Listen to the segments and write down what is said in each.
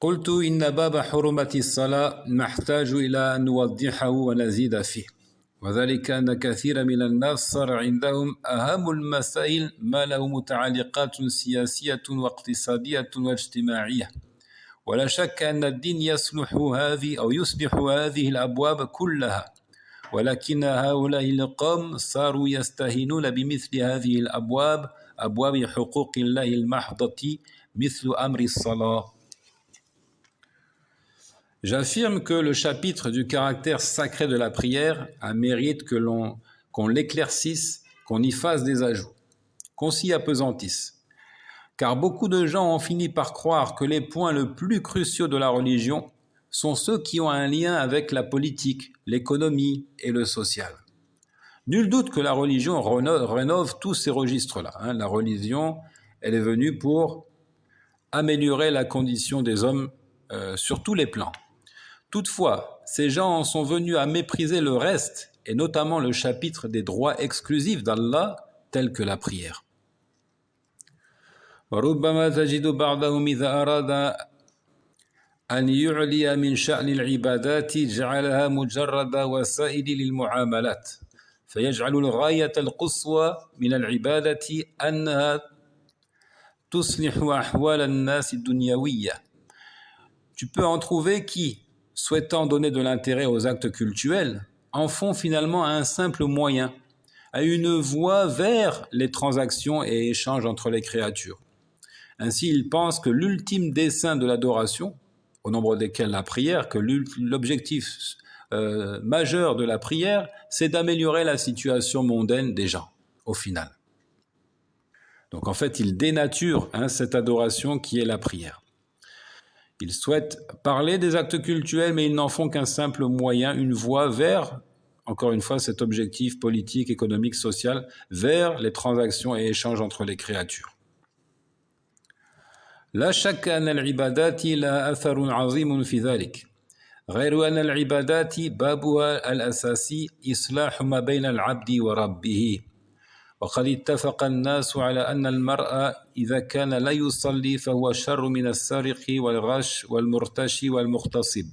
قلت إن باب حرمة الصلاة نحتاج إلى أن نوضحه ونزيد فيه وذلك أن كثير من الناس صار عندهم أهم المسائل ما له متعلقات سياسية واقتصادية واجتماعية ولا شك أن الدين يصلح هذه أو يصلح هذه الأبواب كلها ولكن هؤلاء القوم صاروا يستهينون بمثل هذه الأبواب أبواب حقوق الله المحضة مثل أمر الصلاة. J'affirme que le chapitre du caractère sacré de la prière a mérite qu'on l'éclaircisse, qu'on y fasse des ajouts, qu'on s'y appesantisse. Car beaucoup de gens ont fini par croire que les points les plus cruciaux de la religion sont ceux qui ont un lien avec la politique, l'économie et le social. Nul doute que la religion rénove tous ces registres-là. La religion, elle est venue pour améliorer la condition des hommes sur tous les plans. Toutefois, ces gens en sont venus à mépriser le reste, et notamment le chapitre des droits exclusifs d'Allah, tels que la prière. وربما تجد بعضهم إذا أراد أن يعلي من شأن العبادات جعلها مجرد وسائل للمعاملات فيجعل الغاية القصوى من العبادة أنها تصلح أحوال الناس الدنيوية. Tu peux en trouver qui, souhaitant donner de l'intérêt aux actes cultuels, en font finalement un simple moyen, à une voie vers les transactions et échanges entre les créatures. Ainsi, ils pensent que l'ultime dessein de l'adoration, au nombre desquels la prière, que l'objectif majeur de la prière, c'est d'améliorer la situation mondaine des gens, au final. Donc en fait, ils dénaturent cette adoration qui est la prière. Ils souhaitent parler des actes cultuels, mais ils n'en font qu'un simple moyen, une voie vers, encore une fois, cet objectif politique, économique, social, vers les transactions et échanges entre les créatures. لا شك أن العبادات لها أثر عظيم في ذلك غير أن العبادات بابها الأساسي إصلاح ما بين العبد وربه وقد اتفق الناس على أن المرء إذا كان لا يصلي فهو شر من السارق والغش والمرتشي والمغتصب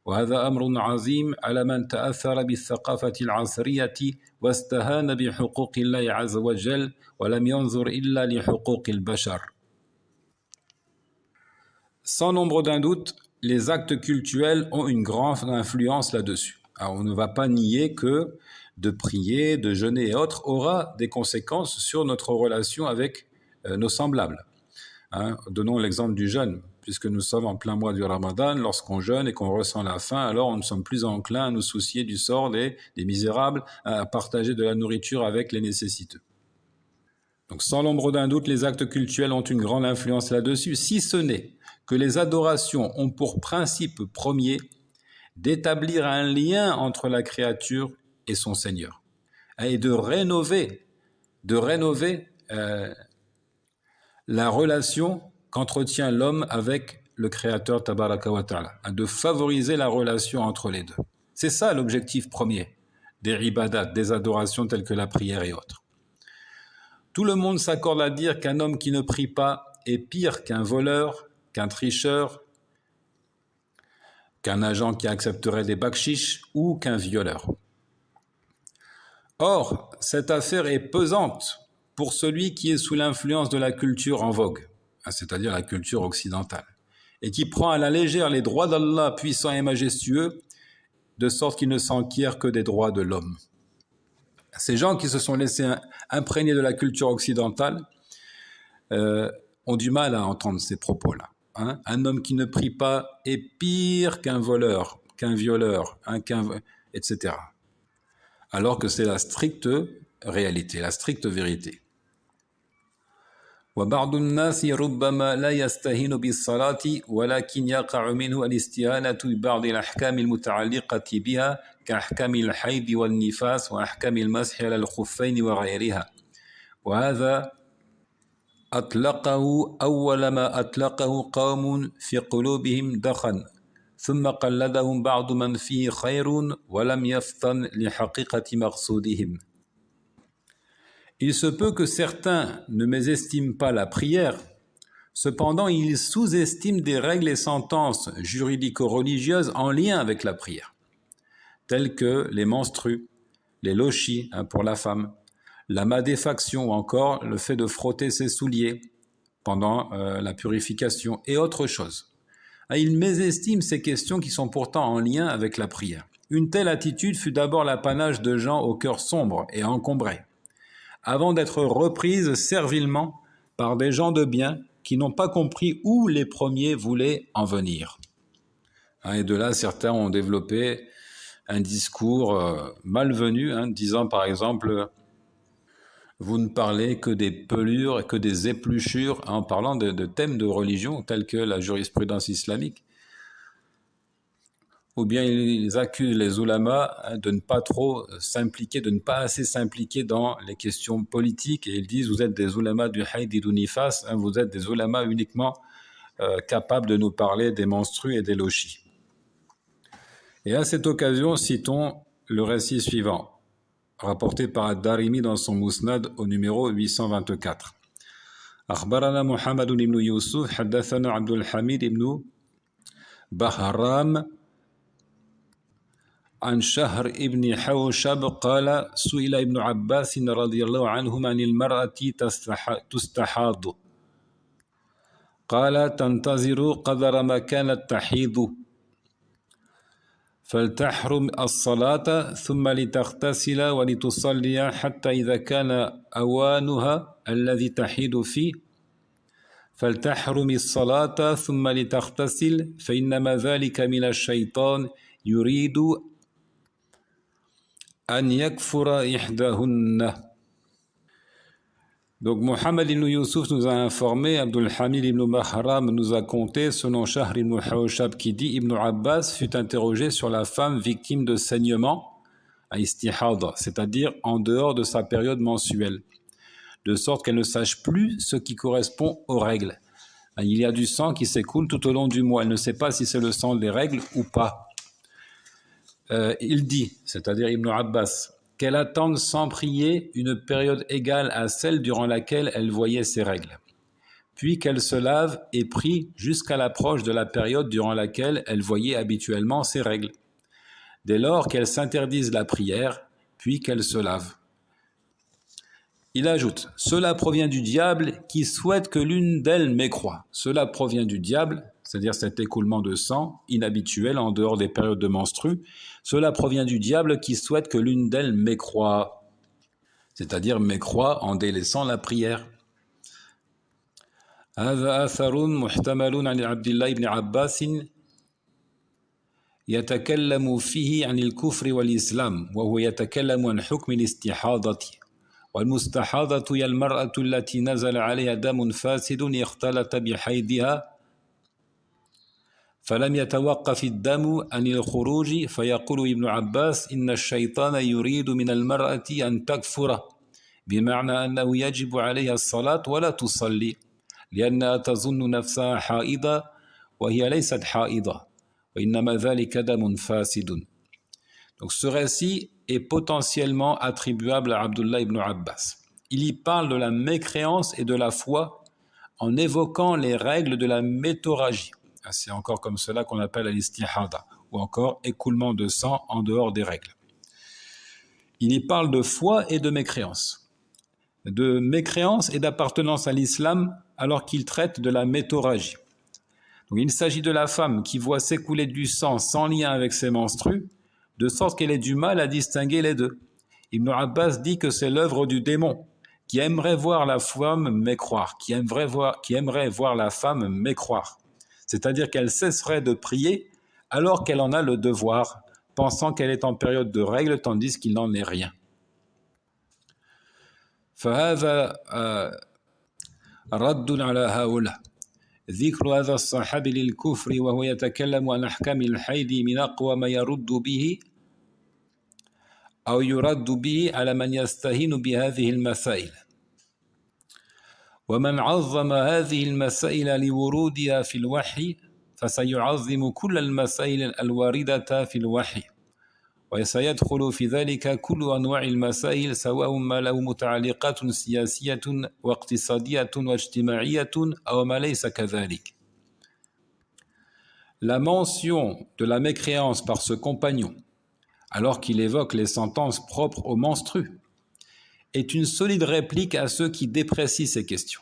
وهذا أمر عظيم على من تأثر بالثقافة العصرية واستهان بحقوق الله عز وجل ولم ينظر إلا لحقوق البشر. Sans nombre d'un doute, les actes cultuels ont une grande influence là-dessus. Alors, on ne va pas nier que de prier, de jeûner et autres aura des conséquences sur notre relation avec nos semblables. Donnons l'exemple du jeûne. Puisque nous sommes en plein mois du Ramadan, lorsqu'on jeûne et qu'on ressent la faim, alors nous sommes plus enclins à nous soucier du sort des misérables, à partager de la nourriture avec les nécessiteux. Donc sans l'ombre d'un doute, les actes cultuels ont une grande influence là-dessus, si ce n'est que les adorations ont pour principe premier d'établir un lien entre la créature et son Seigneur, et de rénover la relation qu'entretient l'homme avec le Créateur Tabaraka wa Ta'ala, de favoriser la relation entre les deux. C'est ça l'objectif premier des ibadat, des adorations telles que la prière et autres. Tout le monde s'accorde à dire qu'un homme qui ne prie pas est pire qu'un voleur, qu'un tricheur, qu'un agent qui accepterait des bakchiches ou qu'un violeur. Or, cette affaire est pesante pour celui qui est sous l'influence de la culture en vogue, c'est-à-dire la culture occidentale, et qui prend à la légère les droits d'Allah puissant et majestueux, de sorte qu'il ne s'enquiert que des droits de l'homme. Ces gens qui se sont laissés imprégner de la culture occidentale ont du mal à entendre ces propos-là. Un homme qui ne prie pas est pire qu'un voleur, qu'un violeur, etc. Alors que c'est la stricte réalité, la stricte vérité. وبعض الناس ربما لا يستهين بالصلاة ولكن يقع منه الاستهانة ببعض الأحكام المتعلقة بها كأحكام الحيض والنفاس وأحكام المسح على الخفين وغيرها وهذا أطلقه أول ما أطلقه قوم في قلوبهم دخن ثم قلدهم بعض من فيه خير ولم يفطن لحقيقة مقصودهم. Il se peut que certains ne mésestiment pas la prière, Cependant, il sous-estime des règles et sentences juridico-religieuses en lien avec la prière, telles que les menstrues, les lochis pour la femme, la madéfaction ou encore le fait de frotter ses souliers pendant la purification et autre chose. Il mésestime ces questions qui sont pourtant en lien avec la prière. Une telle attitude fut d'abord l'apanage de gens au cœur sombre et encombré, avant d'être reprise servilement par des gens de bien qui n'ont pas compris où les premiers voulaient en venir. Et de là, certains ont développé un discours malvenu, disant par exemple « vous ne parlez que des pelures et que des épluchures », en parlant de thèmes de religion tels que la jurisprudence islamique. Ou bien ils accusent les ulamas de ne pas trop s'impliquer, de ne pas assez s'impliquer dans les questions politiques, et ils disent vous êtes des ulamas du hayd et du nifas, vous êtes des ulamas uniquement capables de nous parler des menstrues et des lochis. Et à cette occasion, citons le récit suivant, rapporté par Ad-Darimi dans son Musnad au numéro 824. أخبرنا محمد بن يوسف حدثنا عبد الحميد بن بهرام عن شهر ابن حوشب قال سئل ابن عباس رضي الله عنهما عن المرأة تستحاض قال تنتظر قدر ما كانت تحيض فلتحرم الصلاة ثم لتغتسل ولتصلي حتى إذا كان أوانها الذي تحيض فيه فلتحرم الصلاة ثم لتغتسل فإنما ذلك من الشيطان يريد أن يكفر إحداهن. Donc Mohammed ibn Yusuf nous a informé, Abdul Hamid ibn Mahram nous a conté, selon Shahr ibn Hawshab qui dit, Ibn Abbas fut interrogé sur la femme victime de saignement à istihada, c'est-à-dire en dehors de sa période mensuelle, de sorte qu'elle ne sache plus ce qui correspond aux règles. Il y a du sang qui s'écoule tout au long du mois, elle ne sait pas si c'est le sang des règles ou pas. Il dit, c'est-à-dire Ibn Abbas, qu'elle attende sans prier une période égale à celle durant laquelle elle voyait ses règles, puis qu'elle se lave et prie jusqu'à l'approche de la période durant laquelle elle voyait habituellement ses règles. Dès lors qu'elle s'interdise la prière, puis qu'elle se lave. Il ajoute, cela provient du diable qui souhaite que l'une d'elles mécroie. Cela provient du diable, c'est-à-dire cet écoulement de sang inhabituel en dehors des périodes de menstrues. Cela provient du diable qui souhaite que l'une d'elles mécroie, c'est-à-dire mécroie en délaissant la prière. هذا أثر محتمل عن عبد الله بن عباس يتكلم فيه عن الكفر والإسلام وهو يتكلم عن حكم الاستحاضة والمستحاضة هي المرأة التي نزل عليها دم فاسد اختلط بحيضها فلم يتوقف الدم عن الخروج فيقول ابن عباس إن الشيطان يريد من المرأة أن تكفر بمعنى أنه يجب عليها الصلاة ولا تصلي لأنها تظن نفسها حائضة وهي ليست حائضة وإنما ذلك دم فاسد. Donc ce récit est potentiellement attribuable à Abdullah ibn Abbas. Il y parle de la mécréance et de la foi en évoquant les règles de la métorragie. C'est encore comme cela qu'on appelle l'istihada, ou encore écoulement de sang en dehors des règles. Il y parle de foi et de mécréance et d'appartenance à l'islam alors qu'il traite de la métorragie. Donc il s'agit de la femme qui voit s'écouler du sang sans lien avec ses menstrues, de sorte qu'elle ait du mal à distinguer les deux. Ibn Abbas dit que c'est l'œuvre du démon, qui aimerait voir la femme mécroire, qui aimerait voir la femme mécroire. C'est-à-dire qu'elle cesserait de prier alors qu'elle en a le devoir, pensant qu'elle est en période de règle tandis qu'il n'en est rien. فهذا رد على هؤلاء ذكر هذا الصحابي للكفر وهو يتكلم عن أحكام الحيض من أقوى ما يرد به أو يرد به على من يستهين بهذه المسائل ومن عظم هذه المسائل لورودها في الوحي فسيعظم كل المسائل الواردة في الوحي وسيدخل في ذلك كل أنواع المسائل سواء ما له متعلقات سياسية واقتصادية واجتماعية أو ما ليس كذلك. La mention de la mécréance par ce compagnon, alors qu'il évoque les sentences propres aux menstrues, est une solide réplique à ceux qui déprécient ces questions.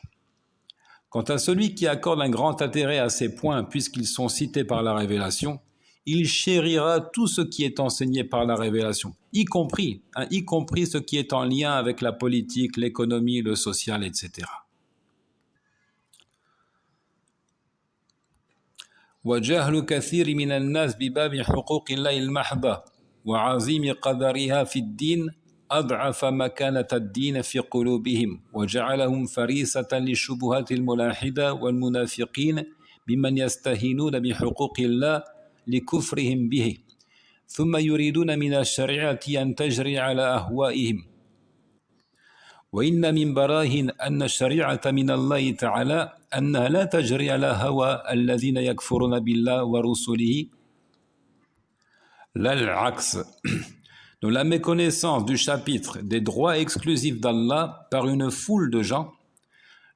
Quant à celui qui accorde un grand intérêt à ces points puisqu'ils sont cités par la révélation, il chérira tout ce qui est enseigné par la révélation, y compris ce qui est en lien avec la politique, l'économie, le social, etc. وجهل كثير من الناس بباب حقوق الله المحضة وعظيم قدرها في الدين أضعف مكانة الدين في قلوبهم وجعلهم فريسة للشبهات الملاحدة والمنافقين بمن يستهينون بحقوق الله لكفرهم به ثم يريدون من الشريعة أن تجري على أهوائهم وإن من براهين أن الشريعة من الله تعالى أنها لا تجري على هوى الذين يكفرون بالله ورسله لا العكس. Donc la méconnaissance du chapitre des droits exclusifs d'Allah par une foule de gens,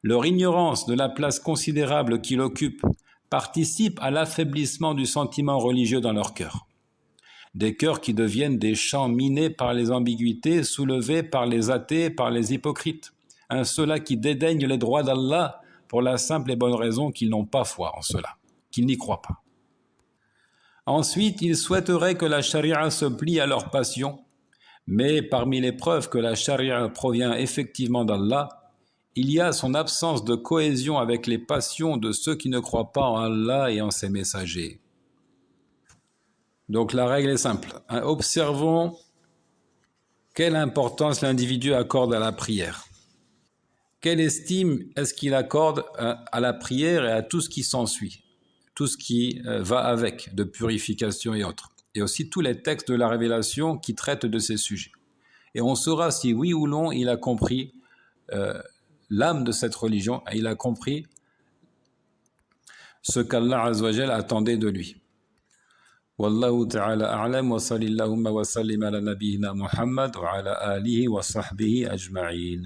leur ignorance de la place considérable qu'il occupe participe à l'affaiblissement du sentiment religieux dans leur cœur. Des cœurs qui deviennent des champs minés par les ambiguïtés soulevées par les athées, par les hypocrites. Ceux-là qui dédaignent les droits d'Allah pour la simple et bonne raison qu'ils n'ont pas foi en cela, qu'ils n'y croient pas. Ensuite, ils souhaiteraient que la charia se plie à leur passion, mais parmi les preuves que la charia provient effectivement d'Allah, il y a son absence de cohésion avec les passions de ceux qui ne croient pas en Allah et en ses messagers. Donc la règle est simple. Observons quelle importance l'individu accorde à la prière. Quelle estime est-ce qu'il accorde à la prière et à tout ce qui s'ensuit, tout ce qui va avec, de purification et autres, et aussi tous les textes de la révélation qui traitent de ces sujets. Et on saura si oui ou non il a compris l'âme de cette religion, et il a compris ce qu'Allah Azza wa Jal attendait de lui. Wallahu ta'ala a'lam wa sallallahu wa sallim ala nabiyyina Muhammad wa ala alihi wa sahbihi ajma'in.